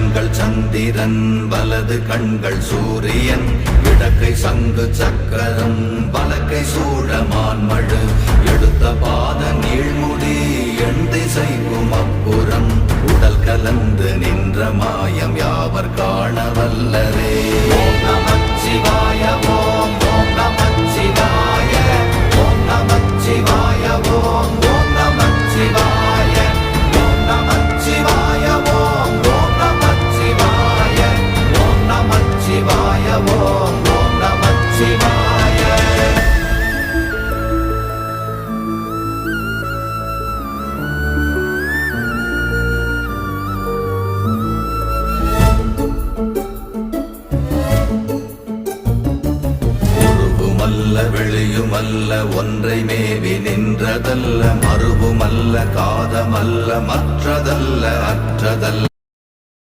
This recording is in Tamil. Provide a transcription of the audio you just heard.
கண்கள் சந்திரன் வலது கண்கள் சூரியன் இடக்கை சங்கு சக்கரம் வலக்கை சூழமான்மழு எடுத்த பாத நீழ்முடி எண் திசைக்கும் அப்புறம் உடல் கலந்து நின்ற மாயம் யாவர் காண வல்லரே. ஓம் நமச்சிவாய ஓம் ஓம் நமச்சிவாய ஓம் நமச்சிவாய ஓம் ஓம் நமச்சிவாய ஓம் நமச்சிவாய ஓம் ஓம் நமச்சிவாய ஓம் நமச்சிவாய ஓம் ஓம் நமச்சிவாய. வெளியுமல்ல ஒன்றை மேவி நின்றதல்ல மறுவுமல்ல காதமல்ல மற்றதல்ல அற்றதல்ல